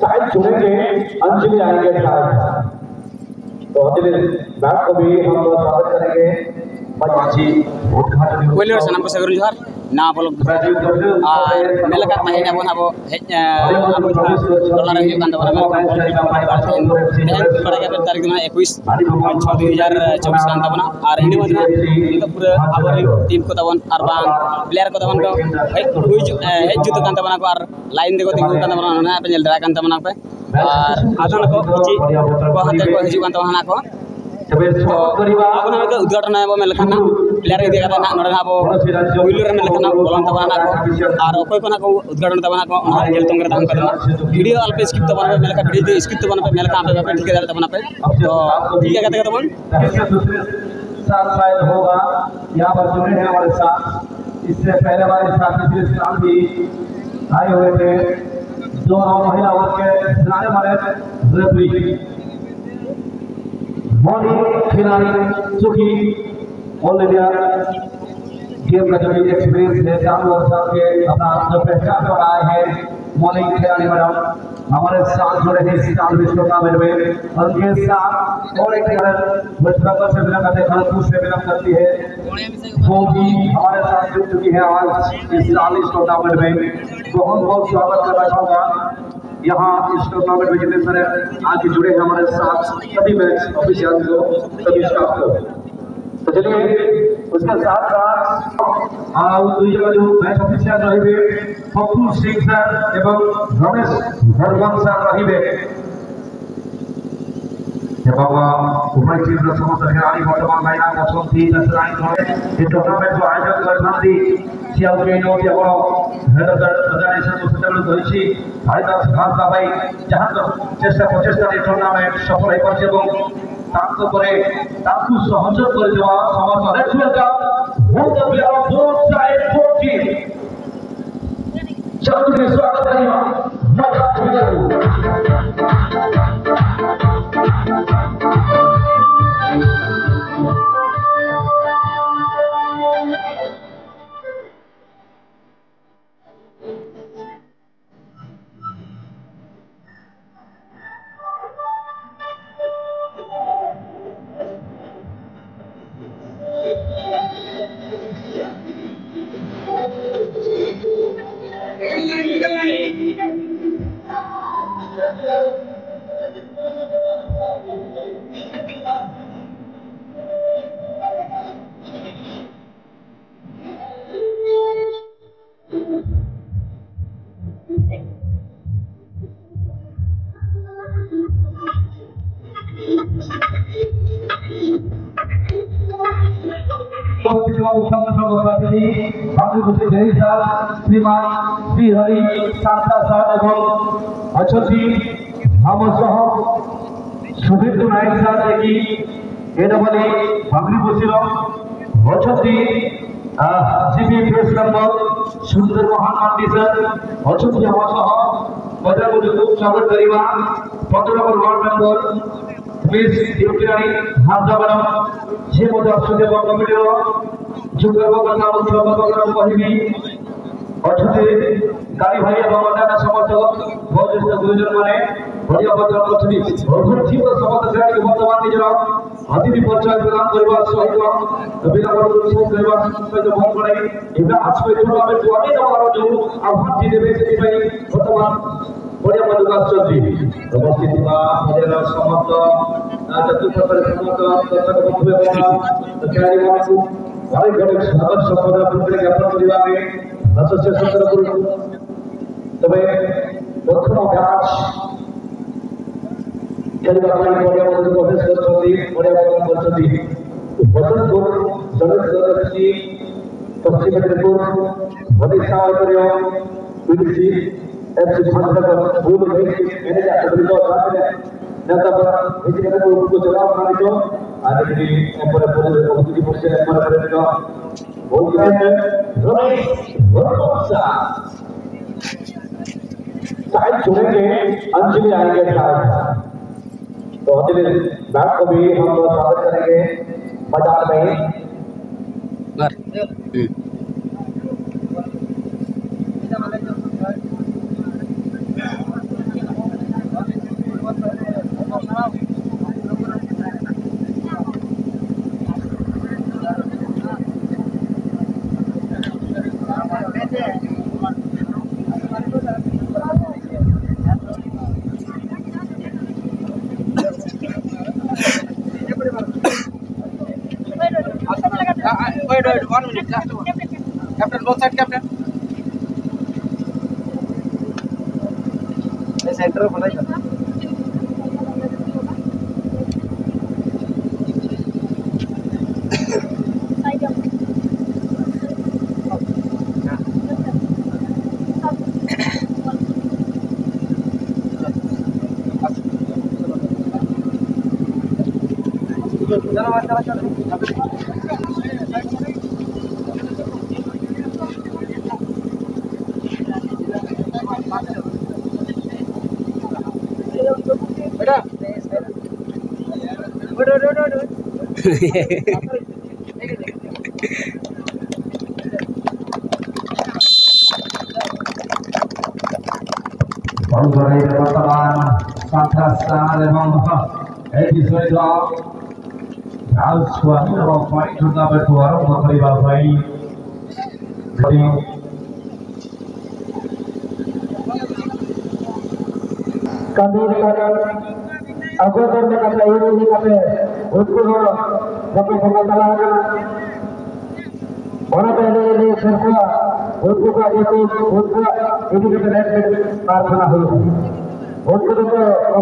Side जुड़ेंगे अंजलि आएंगे साथ। तो अंजलि मैम को भी हम लोग स्वागत करेंगे। Wheeler sanam pasal guru johar na bolok melaka tahin abon abo dollar hiu kan tabana pada ke tarik na 21/6/2024 kan tabana ar ini madna itu pura abor tim ko tabon ar bang player ko tabon ko jutu kan tabana ko ar line de ko tingu kan tabana na penjel dra kan tabana pe ar adan ko kichi ko hante ko hiju kan tabana ko अब ना तो उद्घाटन है वो मैं लिखना player इधर का ना नॉर्डन अब व्हीलर में लिखना बोलना तब ना को और कोई को ना को उद्घाटन तब ना को हमारे जेल तुम करता हम करना वीडियो अल्प स्किप तब ना पे मैं लिखा वीडियो स्किप तब ना पे मैं लिखा आप पे ठीक है तब ना पे तो ठीक है कहते तब साथ शायद होगा यहाँ पर जुड़े हैं हमारे साथ। इससे पहले हमारे साथ पिछले साल भी आए हुए थे दोनों महिला वर्ग के जाने वाले रेफरी मौनी खिलाड़ी चूंकि ऑल इंडिया गेम का जो एक्सपीरियंस है 4 वर्ष के अपना जो पहचान कर आए हैं मौनी खिलाड़ी मैडम हमारे साथ जुड़े हैं इस साल विश्व टूर्नामेंट में। उनके साथ और एक बचपन से बिलोंग करते खड़गपुर से बिलोंग करती है वो भी हमारे साथ जुड़ चुकी है आज इस साल इस टूर्नामेंट में। बहुत बहुत स्वागत करना चाहूँगा यहाँ इस टूर्नामेंट में जितने सारे आज जुड़े हैं हमारे साथ सभी मैच ऑफिशियल को सभी स्टाफ को। तो चलिए उसके साथ साथ दुई जगह जो मैच ऑफिशियल रही पप्पू सिंह सर एवं रमेश भरवन सर रही उभय टीम समस्त खिलाड़ी बर्तमान लाइन अछंती टूर्नामेंट को आयोजन करना जहाँ चेष्टा प्रचेषा टूर्नामेंट सफल हो सहयोग कर स्वागत श्रीमान श्रीहरि शांता सर एवं अछंती हम सह सुदीप्त नायक सर देखी एडबली भागरी बसिर अछंती जीबी प्रेस नंबर सुंदर महाकांडी सर अछंती हम सह मजा को स्वागत करिबा 15 number ward member miss Yuktirani हाजा मैडम जे मजा सुदेव कमिटी रो जुगर्व कथा उत्सव कहिबी अछते गाड़ी भाई एवं अन्य समस्त वरिष्ठ गुरुजन माने बढ़िया पत्र करछनी अर्थी और समस्त श्रेणी के वर्तमान निजर अतिथि परिचय प्रदान करबा सहित बिना अनुरोध करबा सहित बहुत बड़ाई एबा आजके टूर्नामेंट को अनेक बार जो आह्वान देबे से भाई वर्तमान बढ़िया पत्र चलती उपस्थित बा मेरा समस्त चतुर्थ पर समस्त दर्शक बंधु एवं खिलाड़ी को भाई गणेश स्वागत संबोधन पूर्ण ज्ञापन करबा में एसोसिएशन तरफ तबे प्रथम मैच खेलबा ପାଇଁ बढ़िया मत प्रवेश करछथि बढ़िया मत करछथि बसंतपुर जलदस्ती पश्चिम मेदिनीपुर ओडिशा करियो पीडीसी एफसी भागनगर भूल गई मैंने जाकर को साथ में नेता पर इसी को उनको जवाब माने तो आज की एम्पर बोल बहुत से एम्पर करेगा बोलते हैं रमेश भरसा साइड जुड़ेंगे अंजलि आएंगे साथ। तो अंजलि मैम को भी हम लोग स्वागत करेंगे मैदान में। 1 minute, last one. Captain, both side, captain. Center of life. Bangsa Pertahanan Santrastan এবং এই বিষয়টা harus suatu orang juga bertualang mengenai bagai jadi kami akan agar mereka ini kami untuk dapat pengetahuan orang ini serta untuk itu untuk ini kita lihat प्रार्थना हुई उनको तो